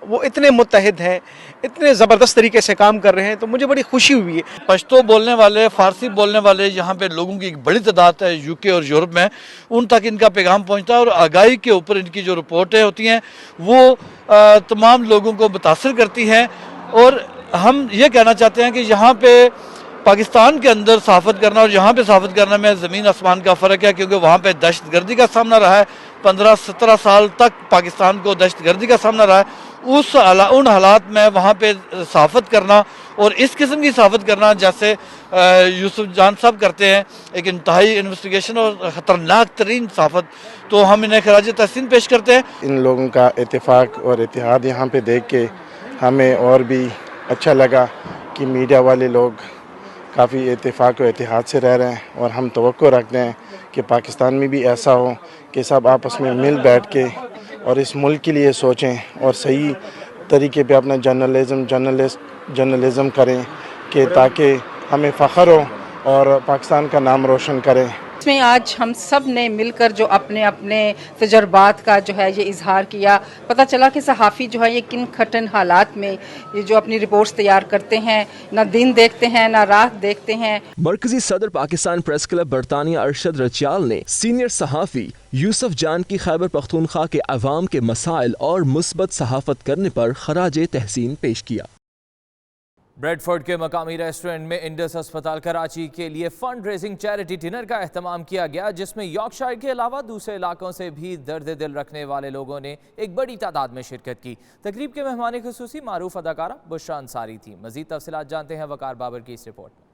वो इतने मुत्तहिद हैं, इतने ज़बरदस्त तरीके से काम कर रहे हैं, तो मुझे बड़ी खुशी हुई है। पश्तो बोलने वाले, फ़ारसी बोलने वाले यहाँ पे लोगों की एक बड़ी तादाद है UK और यूरोप में, उन तक इनका पैगाम पहुँचता है और आगाही के ऊपर इनकी जो रिपोर्टें होती हैं वो तमाम लोगों को मुतासर करती हैं। और हम ये कहना चाहते हैं कि यहाँ पे पाकिस्तान के अंदर सहाफ़त करना और यहाँ पे सहाफ़त करना में ज़मीन आसमान का फ़र्क है, क्योंकि वहाँ पे दहशतगर्दी का सामना रहा है, 15-17 साल तक पाकिस्तान को दहशतगर्दी का सामना रहा है। उन हालात में वहाँ पे सहाफ़त करना और इस किस्म की सहाफ़त करना जैसे यूसुफ जान साहब करते हैं, एक इंतहाई इन्वेस्टिगेशन और ख़तरनाक तरीन सहाफ़त, तो हम इन्हें खराज तहसीन पेश करते हैं। इन लोगों का इत्तेफाक और इत्तेहाद यहाँ पे देख के हमें और भी अच्छा लगा कि मीडिया वाले लोग काफ़ी इत्तेफाक और इत्तेहाद से रह रहे हैं और हम तवक्को रखते हैं कि पाकिस्तान में भी ऐसा हो कि सब आपस में मिल बैठ के और इस मुल्क के लिए सोचें और सही तरीके पे अपना जर्नलिज़म करें कि ताकि हमें फ़ख्र हो और पाकिस्तान का नाम रोशन करें। इसमें आज हम सब ने मिलकर जो अपने अपने तजर्बात का जो है ये इजहार किया, पता चला कि सहाफ़ी जो है ये किन कठिन हालात में ये जो अपनी रिपोर्ट्स तैयार करते हैं, ना दिन देखते हैं ना रात देखते हैं। मरकजी सदर पाकिस्तान प्रेस क्लब बरतानिया अरशद रचियाल ने सीनियर सहाफ़ी यूसुफ जान की खैबर पख्तूनख्वा के अवाम के मसाइल और मुस्बत सहाफ़त करने पर खराज तहसीन पेश किया। ब्रेडफोर्ड के मकामी रेस्टोरेंट में इंडस अस्पताल कराची के लिए फंड रेजिंग चैरिटी डिनर का एहतमाम किया गया, जिसमें यॉर्कशायर के अलावा दूसरे इलाकों से भी दर्द दिल रखने वाले लोगों ने एक बड़ी तादाद में शिरकत की। तकरीब के मेहमान खुसूसी मारूफ अदाकारा बुशरा अंसारी थी। मजीद तफसीलात जानते हैं वकार बाबर की इस रिपोर्ट में।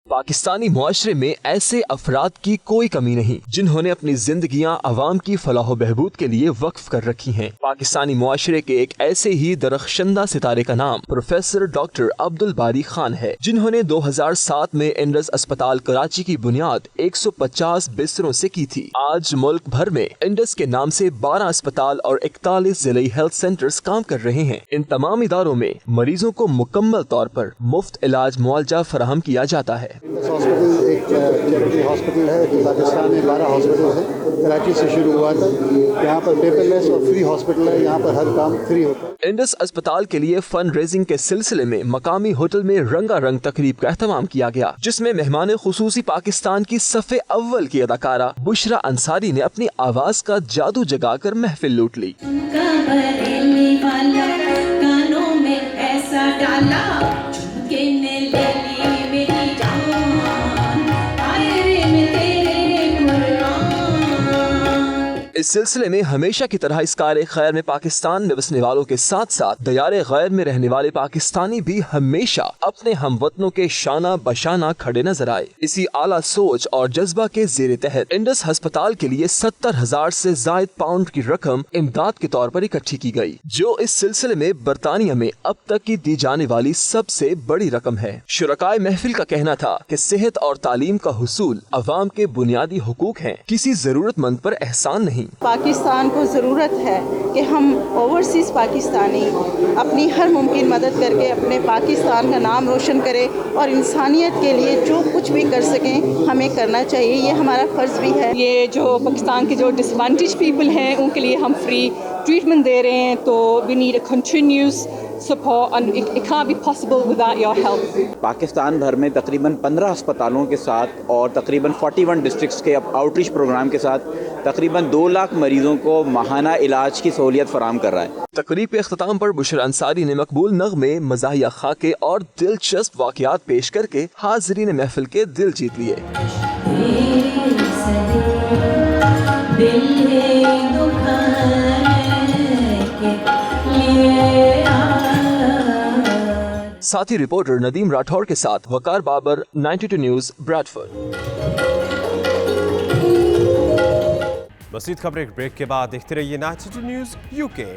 पाकिस्तानी मुआशरे में ऐसे अफराद की कोई कमी नहीं जिन्होंने अपनी जिंदगियां अवाम की फलाह बहबूद के लिए वक्फ कर रखी हैं। पाकिस्तानी मुआशरे के एक ऐसे ही दरख्शंदा सितारे का नाम प्रोफेसर डॉक्टर अब्दुल बारी खान है, जिन्होंने 2007 में इंडस अस्पताल कराची की बुनियाद 150 बिस्तरों से की थी। आज मुल्क भर में इंडस के नाम से 12 अस्पताल और 41 जिले हेल्थ सेंटर्स काम कर रहे हैं। इन तमाम इदारों में मरीजों को मुकम्मल तौर पर मुफ्त इलाज मुआवजा फराहम किया जाता है। हॉस्पिटल एक चैरिटी हॉस्पिटल है जो पाकिस्तान में 12 हॉस्पिटल है, कराची से शुरू हुआ था। यहाँ पर पेपरलेस और फ्री हॉस्पिटल है, यहाँ पर हर काम फ्री होता है। इंडस अस्पताल के लिए फंड रेजिंग के सिलसिले में मकामी होटल में रंगारंग तकरीब का एहतमाम किया गया, जिसमें मेहमान खुसूसी पाकिस्तान की सफ़े अव्वल की अदाकारा बुशरा अंसारी ने अपनी आवाज का जादू जगाकर महफिल लूट ली। इस सिलसिले में हमेशा की तरह इस कार खैर में पाकिस्तान में बसने वालों के साथ साथ दयार गैर में रहने वाले पाकिस्तानी भी हमेशा अपने हमवतनों के शाना बशाना खड़े नजर आए। इसी आला सोच और जज्बा के जेर तहत इंडस अस्पताल के लिए 70,000 से जायद पाउंड की रकम इमदाद के तौर पर इकट्ठी की गई, जो इस सिलसिले में बरतानिया में अब तक की दी जाने वाली सबसे बड़ी रकम है। शुरकाए महफिल का कहना था कि सेहत और तालीम का हुसूल अवाम के बुनियादी हुकूक हैं, किसी जरूरतमंद पर एहसान नहीं। पाकिस्तान को ज़रूरत है कि हम ओवरसीज़ पाकिस्तानी अपनी हर मुमकिन मदद करके अपने पाकिस्तान का नाम रोशन करें और इंसानियत के लिए जो कुछ भी कर सकें हमें करना चाहिए, ये हमारा फ़र्ज़ भी है। ये जो पाकिस्तान के जो डिसएडवांटेज पीपल हैं उनके लिए हम फ्री ट्रीटमेंट दे रहे हैं, तो we need a continuous support and it can't be possible without your help. Pakistan भर में तकरीबन 15 अस्पतालों के साथ और तकरीबन 41 डिस्ट्रिक्ट्स के आउटरीच प्रोग्राम के साथ तकरीबन 2 लाख मरीजों को माहाना इलाज की सहूलियत फराहम कर रहा है। तकरीब के अख्ताम पर बुशरा अंसारी ने मकबूल नगमे, मज़ाहिया खाके और दिलचस्प वाक़यात पेश करके हाज़रीन महफिल के दिल जीत लिए। साथी रिपोर्टर नदीम राठौर के साथ वकार बाबर, 92 न्यूज़, ब्रैडफोर्ड। मज़ीद खबरें ब्रेक के बाद देखते रहिए 92 न्यूज़ यूके।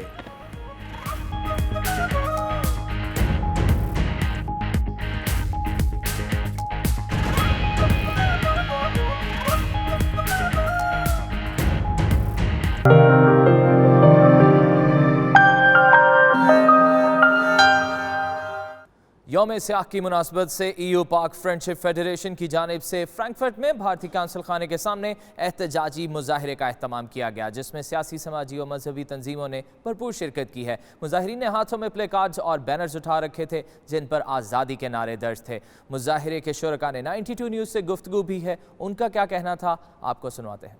यौम स्याह की मुनासबत से EU पाक फ्रेंडशिप फेडरेशन की जानिब से फ्रैंकफर्ट में भारतीय कांसल खाने के सामने एहतजाजी मुजाहरे का एहतमाम किया गया, जिसमें सियासी, समाजी और मजहबी तंजीमों ने भरपूर शिरकत की है। मुजाहिरीन ने हाथों में प्ले कार्ड्स और बैनर्स उठा रखे थे जिन पर आज़ादी के नारे दर्ज थे। मुजाहरे के शुरका ने 92 न्यूज़ से गुफ्तगू भी है, उनका क्या कहना था आपको सुनवाते हैं।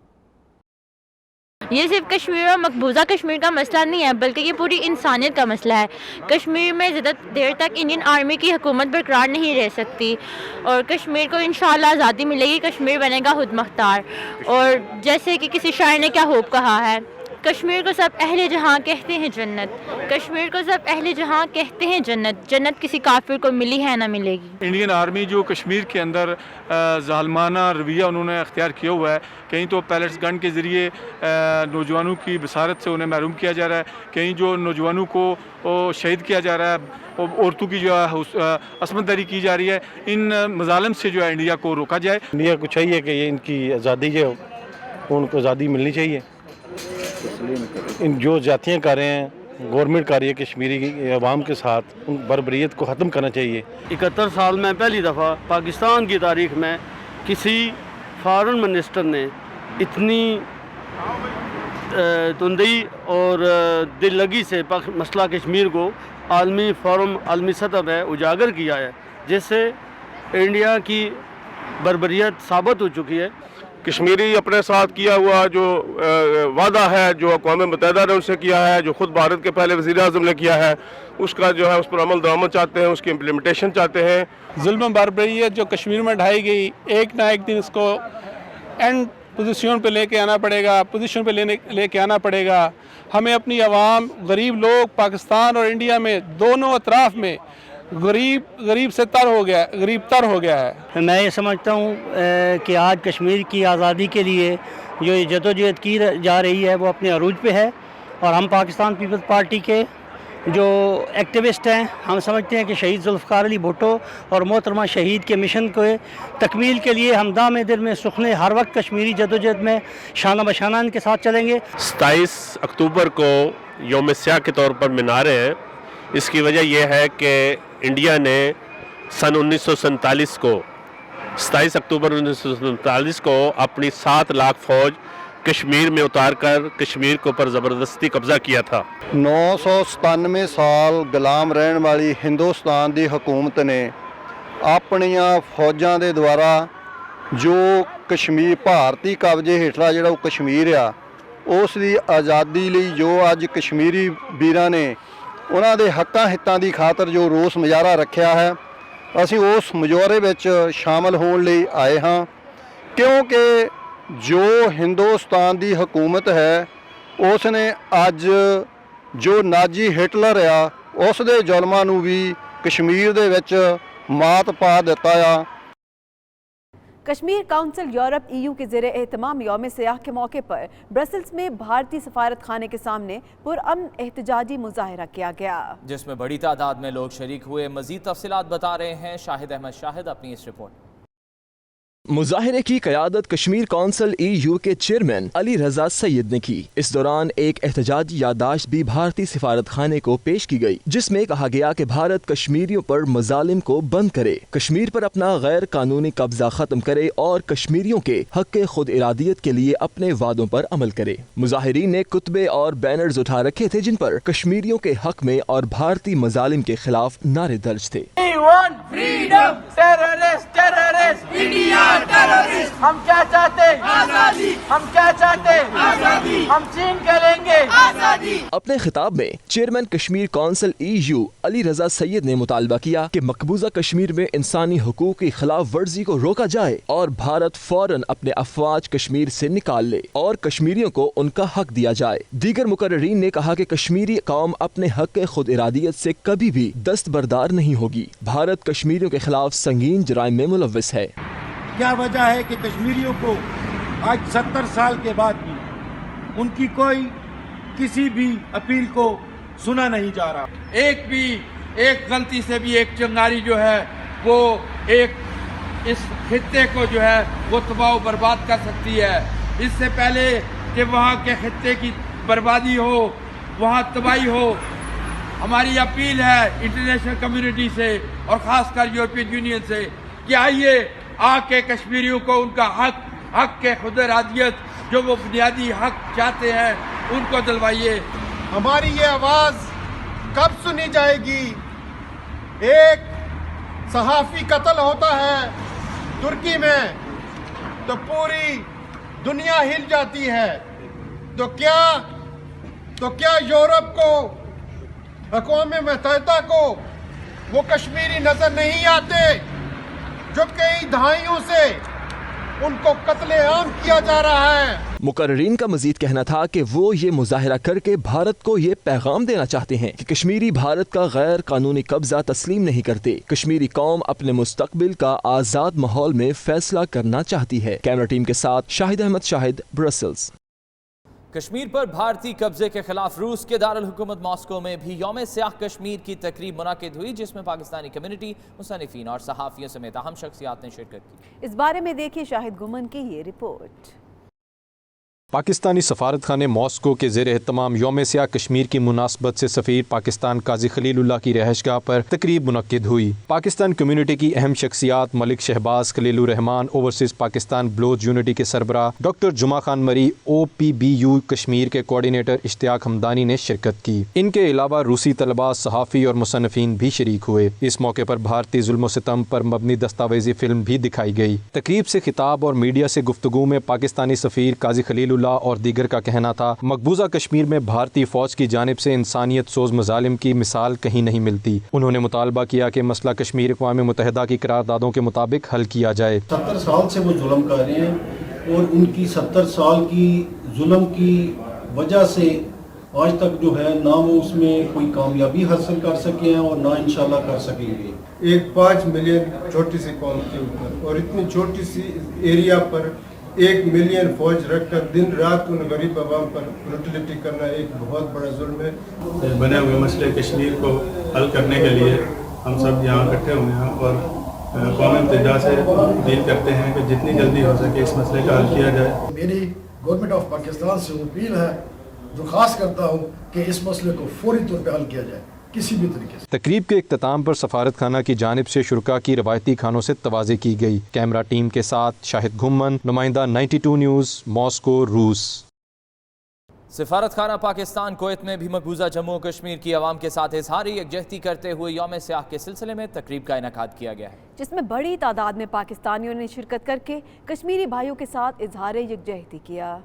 ये सिर्फ कश्मीर और मकबूजा कश्मीर का मसला नहीं है, बल्कि ये पूरी इंसानियत का मसला है। कश्मीर में ज़्यादा देर तक इंडियन आर्मी की हुकूमत बरकरार नहीं रह सकती और कश्मीर को इंशाअल्लाह आज़ादी मिलेगी, कश्मीर बनेगा खुद मुख्तार। और जैसे कि किसी शायर ने क्या खूब कहा है, कश्मीर को सब अहले जहाँ कहते हैं जन्नत, कश्मीर को सब अहले जहाँ कहते हैं जन्नत, जन्नत किसी काफिर को मिली है ना मिलेगी। इंडियन आर्मी जो कश्मीर के अंदर ज़ालमाना रवैया उन्होंने अख्तियार किया हुआ है, कहीं तो पैलेट्स गन के ज़रिए नौजवानों की बसारत से उन्हें महरूम किया जा रहा है, कहीं जो नौजवानों को शहीद किया जा रहा है, औरतों की जो है असमतदारी की जा रही है। इन मजालिम से जो है इंडिया को रोका जाए। इंडिया को चाहिए कि ये इनकी आज़ादी जो उनको आज़ादी मिलनी चाहिए। इन जो जातियाँ कर रहे हैं, गवर्नमेंट कर रही है कश्मीरी अवाम के साथ, उन बर्बरियत को ख़त्म करना चाहिए। 71 साल में पहली दफ़ा पाकिस्तान की तारीख में किसी फॉरेन मिनिस्टर ने इतनी तुंदई और दिल लगी से मसला कश्मीर को आलमी फोरम, आलमी सतह पर उजागर किया है, जिससे इंडिया की बर्बरियत साबित हो चुकी है। कश्मीरी अपने साथ किया हुआ जो वादा है, जो अक़वाम मुत्तहिदा ने उनसे किया है, जो ख़ुद भारत के पहले वज़ीर आज़म ने किया है, उसका जो है उस पर अमल दरामद चाहते हैं, उसकी इम्प्लीमेंटेशन चाहते हैं। जुल्म बर्बरियत जो कश्मीर में ढाई गई, एक ना एक दिन इसको एंड पोजीशन पे लेके आना पड़ेगा, पोजीशन पे लेके आना पड़ेगा। हमें अपनी आवाम, गरीब लोग पाकिस्तान और इंडिया में दोनों अतराफ़ में गरीब से तर हो गया, गरीब तर हो गया है। मैं ये समझता हूँ कि आज कश्मीर की आज़ादी के लिए जो ये जदोजहद की जा रही है वो अपने अरूज पे है, और हम पाकिस्तान पीपल्स पार्टी के जो एक्टिविस्ट हैं हम समझते हैं कि शहीद जुल्फ़िकार अली भुट्टो और मोहतरमा शहीद के मिशन को तकमील के लिए हम दाम दिल में सुखने हर वक्त कश्मीरी जदोजहद में शाना बशाना इनके साथ चलेंगे। 27 अक्टूबर को यौम स्याह के तौर पर मना रहे हैं। इसकी वजह यह है कि इंडिया ने सन 1947 को 27 अक्टूबर 1947 को अपनी 7 लाख फौज कश्मीर में उतार कर कश्मीर के ऊपर ज़बरदस्ती कब्ज़ा किया था। 997 साल गुलाम रहन वाली हिंदुस्तान की हुकूमत ने अपनियां फौजां दे द्वारा जो कश्मीर भारती कब्जे हेठला जिहड़ा कश्मीर आ उस दी आज़ादी लई जो अज कश्मीरी वीरां ने उन्हां दे हक्कां हितां दी खातर जो रोस मुजाहरा रखिया है, असीं उस मुजाहरे विच शामिल होण लई आए हां, क्योंकि जो हिंदुस्तान की हुकूमत है उसने अज जो नाजी हिटलर आ उस दे जुल्मां नूं भी कश्मीर दे विच मात पा दिता आ। कश्मीर काउंसिल यूरोप EU के ज़ेरे एहतमाम यौम सियाह के मौके पर ब्रसल्स में भारतीय सफारत खाने के सामने पुरअमन एहतजाजी मुजाहिरा किया गया, जिसमें बड़ी तादाद में लोग शरीक हुए। मजीद तफसीलात बता रहे हैं शाहिद अहमद शाहिद अपनी इस रिपोर्ट। मुजाहिरे की क़यादत कश्मीर काउंसिल EU के चेयरमैन अली रजा सैयद ने की। इस दौरान एक एहतजाजी याददाश्त भी भारतीय सिफारत खाने को पेश की गई, जिसमें कहा गया कि भारत कश्मीरियों पर मजालिम को बंद करे, कश्मीर पर अपना गैर कानूनी कब्जा खत्म करे और कश्मीरियों के हक खुद इरादियत के लिए अपने वादों पर अमल करे। मुजाहिरीन ने कुतबे और बैनर्स उठा रखे थे जिन पर कश्मीरियों के हक में और भारतीय मजालिम के खिलाफ नारे दर्ज थे। हम क्या चाहते हैं? आजादी। हम क्या चाहते हैं? आजादी। हम छीन के लेंगे आजादी। अपने खिताब में chairman Kashmir council EU Ali Raza Syed ने मुतालबा किया कि मकबूजा कश्मीर में इंसानी हुकूक की खिलाफ वर्जी को रोका जाए और भारत फौरन अपने अफवाज कश्मीर से निकाल ले और कश्मीरियों को उनका हक दिया जाए। दीगर मुकर्रीन ने कहा कि कश्मीरी कौम अपने हक खुद इरादियत से कभी भी दस्तबरदार नहीं होगी। भारत कश्मीरियों के खिलाफ संगीन जराइम में मुलव्वस है। क्या वजह है कि कश्मीरियों को आज 70 साल के बाद भी उनकी कोई किसी भी अपील को सुना नहीं जा रहा? एक गलती से भी एक चिंगारी जो है वो एक इस खित्ते को जो है वो तबाह बर्बाद कर सकती है। इससे पहले कि वहाँ के खित्ते की बर्बादी हो, वहाँ तबाही हो, हमारी अपील है इंटरनेशनल कम्युनिटी से और ख़ासकर यूरोपियन यूनियन से कि आइए आके कश्मीरियों को उनका हक के खुद इरादियत जो वो बुनियादी हक चाहते हैं उनको दिलवाइए। हमारी ये आवाज़ कब सुनी जाएगी? एक सहाफ़ी कत्ल होता है तुर्की में तो पूरी दुनिया हिल जाती है, तो क्या यूरोप को, अक़वाम मुत्तहिदा को वो कश्मीरी नज़र नहीं आते जो कई दहाइयों से उनको कत्लेआम किया जा रहा है? मुकर्रीन का मजीद कहना था कि वो ये मुजाहिरा करके भारत को ये पैगाम देना चाहते हैं कि कश्मीरी भारत का गैर कानूनी कब्जा तस्लीम नहीं करते। कश्मीरी कौम अपने मुस्तकबिल का आज़ाद माहौल में फैसला करना चाहती है। कैमरा टीम के साथ शाहिद अहमद शाहिद, ब्रसल्स। कश्मीर पर भारतीय कब्जे के खिलाफ रूस के दारुल हुकूमत मॉस्को में भी यौम सियाह कश्मीर की तकरीब मुनाकिद हुई, जिसमें पाकिस्तानी कम्युनिटी, मुसन्निफीन और सहाफ़ियों समेत अहम शख्सियात ने शिरकत की। इस बारे में देखिए शाहिद गुमन की ये रिपोर्ट। पाकिस्तानी सफारत खाने मॉस्को के ज़ेर एहतमाम यौम सियाह कश्मीर की मुनासबत से सफ़ीर पाकिस्तान काजी खलीलुल्लाह की रहायशगाह पर तकरीब मुनक्किद हुई। पाकिस्तान कम्युनिटी की अहम शख्सियात मलिक शहबाज खलीलुर रहमान, ओवरसीज़ पाकिस्तान ब्लोच यूनिटी के सरबराह डॉक्टर जुमा खान मरी, OPBU कश्मीर के कोऑर्डिनेटर इश्तियाक हमदानी ने शिरकत की। इनके अलावा रूसी तलबा, सहाफ़ी और मुसन्निफीन भी शरीक हुए। इस मौके पर भारतीय जुल्म सितम पर मबनी दस्तावेजी फिल्म भी दिखाई गई। तकरीब से खिताब और मीडिया से गुफ्तगू में पाकिस्तानी सफ़ीर काजी खलीलुल्लाह और दीगर का कहना था, मकबूजा कश्मीर में भारतीय फौज की जानिब से इंसानियत सोज मजालिम की मिसाल कहीं नहीं मिलती। उन्होंने मुतालबा किया कि मसला कश्मीर अक़वाम मुत्तहिदा की करारदादों के मुताबिक हल किया जाए। 70 साल से वो जुल्म कर रहे हैं और उनकी 70 साल की जुल्म की वजह से آج تک جو ہے نہ وہ اس میں کوئی کامیابی حاصل کر سکے ہیں اور نہ انشاءاللہ کر سکیں گے. ایک 5 ملین چھوٹی سی قوم کے اوپر اور اتنی چھوٹی سی ایریا پر 1 ملین فوج رکھ کر دن رات ان غریب عوام پر بروٹیلٹی کرنا ایک بہت بڑا ظلم ہے. بنے ہوئے مسئلے کشمیر کو حل کرنے کے لیے ہم سب یہاں اکٹھے ہوئے ہیں اور قومی اتحاد سے اپیل کرتے ہیں کہ جتنی جلدی ہو سکے اس مسئلے کا حل کیا جائے. میری گورنمنٹ آف پاکستان سے اپیل ہے، درخواست کرتا ہوں کہ اس مسئلے کو فوری طور پہ حل کیا جائے کسی بھی طریقے سے. تقریب کے اختتام پر سفارت خانہ کی جانب سے شرکاء کی روایتی کھانوں سے توازی کی گئی. کیمرہ ٹیم کے ساتھ شاہد گھمن، نمائندہ 92 نیوز، ماسکو، روس. سفارت خانہ پاکستان کویت میں بھی مقبوضہ جموں و کشمیر کی عوام کے ساتھ اظہاری یکجہتی کرتے ہوئے یوم سیاح کے سلسلے میں تقریب کا انعقاد کیا گیا ہے، جس میں بڑی تعداد میں پاکستانیوں نے شرکت کر کے کشمیری بھائیوں کے ساتھ اظہار یکجہتی کیا.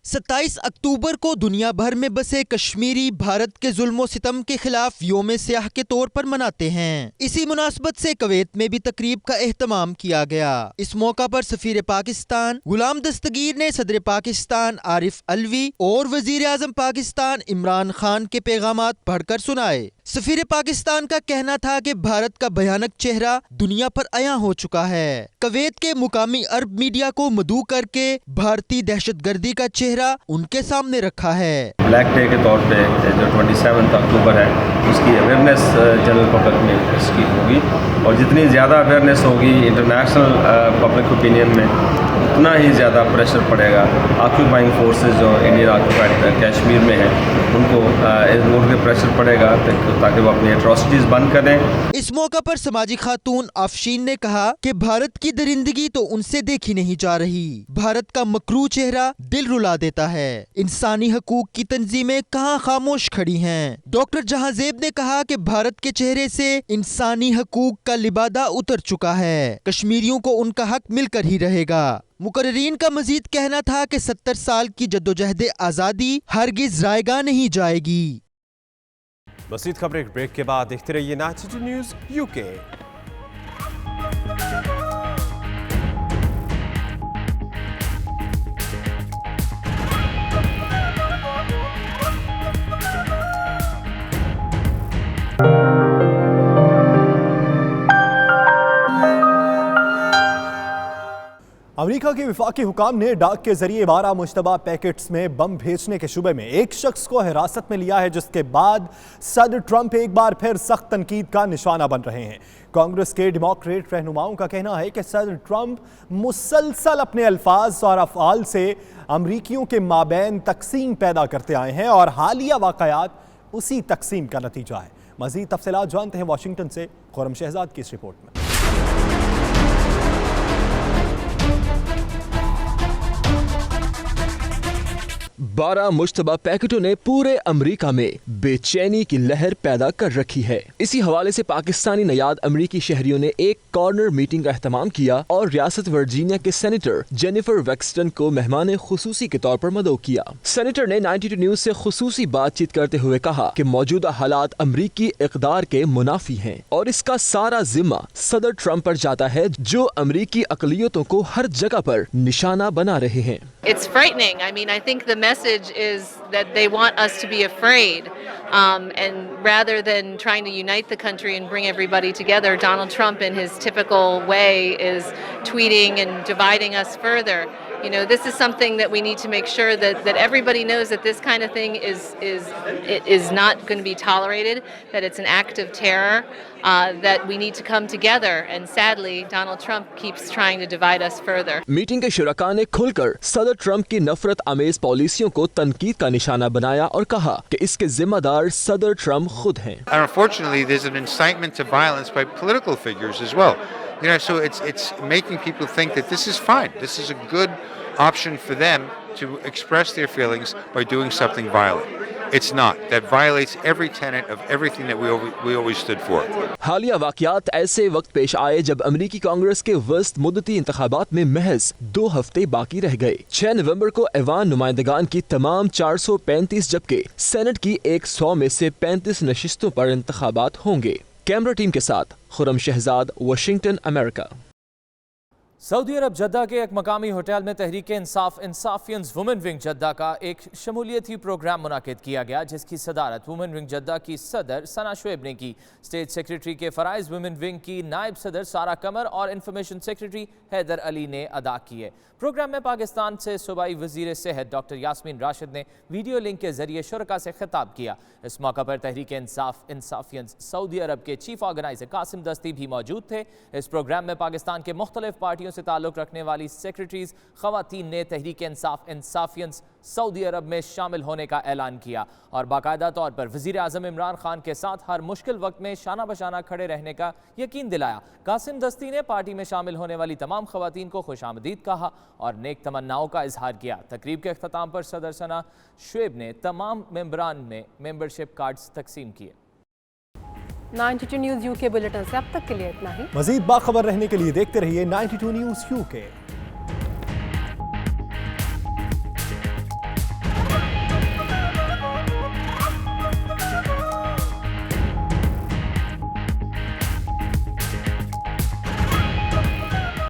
27 اکتوبر کو دنیا بھر میں بسے کشمیری بھارت کے ظلم و ستم کے خلاف یوم سیاہ کے طور پر مناتے ہیں. اسی مناسبت سے کویت میں بھی تقریب کا اہتمام کیا گیا. اس موقع پر سفیر پاکستان غلام دستگیر نے صدر پاکستان عارف علوی اور وزیر اعظم پاکستان عمران خان کے پیغامات پڑھ کر سنائے. سفیر پاکستان کا کہنا تھا کہ بھارت کا بھیانک چہرہ دنیا پر عیاں ہو چکا ہے. کویت کے مقامی عرب میڈیا کو مدعو کر کے بھارتی دہشت گردی کا چہرہ ان کے سامنے رکھا ہے. بلیک ڈے کے طور پہ جو 27 اکتوبر ہے اس کی اویئرنیس جنرل پبلک میں اس کی ہوگی، اور جتنی زیادہ اویئرنیس ہوگی انٹرنیشنل پبلک اوپینین میں اتنا ہی زیادہ پریشر پڑے گا. آکیوپائنگ فورسز جو انڈین آکیوپائڈ کشمیر میں ہیں ان کو اس پہ پریشر پڑے گا تاکہ وہ اپنی ایٹراسٹیز بند کریں. اس موقع پر سماجی خاتون آفشین نے کہا کہ بھارت کی درندگی تو ان سے دیکھی نہیں جا رہی. بھارت کا مکروہ چہرہ دل رلا دیتا ہے. انسانی حقوق کی تنظیمیں کہاں خاموش کھڑی ہیں. ڈاکٹر جہاں زیب نے کہا کہ بھارت کے چہرے سے انسانی حقوق کا لبادہ اتر چکا ہے. کشمیریوں کو ان کا حق مل کر ہی رہے گا. مقررین کا مزید کہنا تھا کہ 70 سال کی جدوجہد آزادی ہرگز رائیگاں نہیں جائے گی. مزید خبریں بریک کے بعد دیکھتے رہیے 92 نیوز UK. امریکہ کے وفاقی حکام نے ڈاک کے ذریعے 12 مشتبہ پیکٹس میں بم بھیجنے کے شبے میں ایک شخص کو حراست میں لیا ہے، جس کے بعد صدر ٹرمپ ایک بار پھر سخت تنقید کا نشانہ بن رہے ہیں. کانگریس کے ڈیموکریٹ رہنماؤں کا کہنا ہے کہ صدر ٹرمپ مسلسل اپنے الفاظ اور افعال سے امریکیوں کے مابین تقسیم پیدا کرتے آئے ہیں اور حالیہ واقعات اسی تقسیم کا نتیجہ ہے. مزید تفصیلات جانتے ہیں واشنگٹن سے خرم شہزاد کی اس رپورٹ میں. 12 مشتبہ پیکٹوں نے پورے امریکہ میں بے چینی کی لہر پیدا کر رکھی ہے. اسی حوالے سے پاکستانی نیاد امریکی شہریوں نے ایک کارنر میٹنگ کا اہتمام کیا اور ریاست ورجینیا کے سینیٹر جینیفر ویکسٹن کو مہمان خصوصی کے طور پر مدعو کیا. سینیٹر نے 92 نیوز سے خصوصی بات چیت کرتے ہوئے کہا کہ موجودہ حالات امریکی اقدار کے منافی ہیں اور اس کا سارا ذمہ صدر ٹرمپ پر جاتا ہے جو امریکی اقلیتوں کو ہر جگہ پر نشانہ بنا رہے ہیں. It's frightening. I mean, I think the message is that they want us to be afraid. And rather than trying to unite the country and bring everybody together, Donald Trump in his typical way is tweeting and dividing us further. You know, this is something that we need to make sure that everybody knows that this kind of thing is not going to be tolerated, that it's an act of terror, that we need to come together. And sadly, Donald Trump keeps trying to divide us further. Meeting کے شرکاء نے کھل کر صدر Trump کی نفرت آمیز پالیسیوں کو تنقید کا نشانہ بنایا اور کہا کہ اس کے ذمہ دار صدر ٹرمپ خود ہیں. And unfortunately, there's an incitement to violence by political figures as well. You know, so it's making people think that this is fine. This is a good option for them to express their feelings by doing something violent. It's not. That violates every tenet of everything that we always stood for. حالیہ واقعات ایسے وقت پیش آئے جب امریکی کانگریس کے وسط مدتی انتخابات میں محض 2 ہفتے باقی رہ گئے. 6 نومبر کو ایوان نمائندگان کی تمام 435 جبکہ سینٹ کی 100 میں سے 35 نشستوں پر انتخابات ہوں گے. کیمرہ ٹیم کے ساتھ خرم شہزاد، واشنگٹن، امریکہ. सऊदी अरब जद्दा के एक मकामी होटल में तहरीक इंसाफ इंसाफियंस वुमेन विंग जद्दा का एक शमूलियती प्रोग्राम मुनाकिद किया गया, जिसकी सदारत वुमेन विंग जद्दा की सदर सना शुएब ने की। स्टेट सेक्रेटरी के फ़राइज़ वुमेन विंग की नायब सदर सारा कमर और इंफॉर्मेशन सेक्रेटरी हैदर अली ने अदा किए। प्रोग्राम में पाकिस्तान से सूबाई वज़ीर सेहत डॉक्टर यास्मीन राशिद ने वीडियो लिंक के जरिए शुरका से खिताब किया। इस मौका पर तहरीक इंसाफ इंसाफियंस सऊदी अरब के चीफ ऑर्गेनाइजर कासिम दस्ती भी मौजूद थे। इस प्रोग्राम में पाकिस्तान के मुख्तलिफ पार्टियों से ताल्लुक़ रखने वाली सेक्रेटरीज ख़वातीन ने तहरीक इंसाफ इंसाफियंस सऊदी अरब में शामिल होने का ऐलान किया और बाकायदा तौर पर वज़ीर आज़म इमरान खान के साथ हर मुश्किल वक्त में शाना बशाना खड़े रहने का यकीन दिलाया। कासिम दस्ती ने पार्टी में शामिल होने वाली तमाम ख़वातीन को खुशामदीद कहा और नेक तमन्नाओं का इजहार किया। तकरीब के अख्ताम पर सदर सना शुएब ने तमाम मेंबरान में मेंबरशिप कार्ड्स तकसीम किए। 92 न्यूज़ यूके बुलेटिन से अब तक के लिए इतना ही। मज़ीद बाखबर रहने के लिए देखते रहिए 92 न्यूज़ यूके।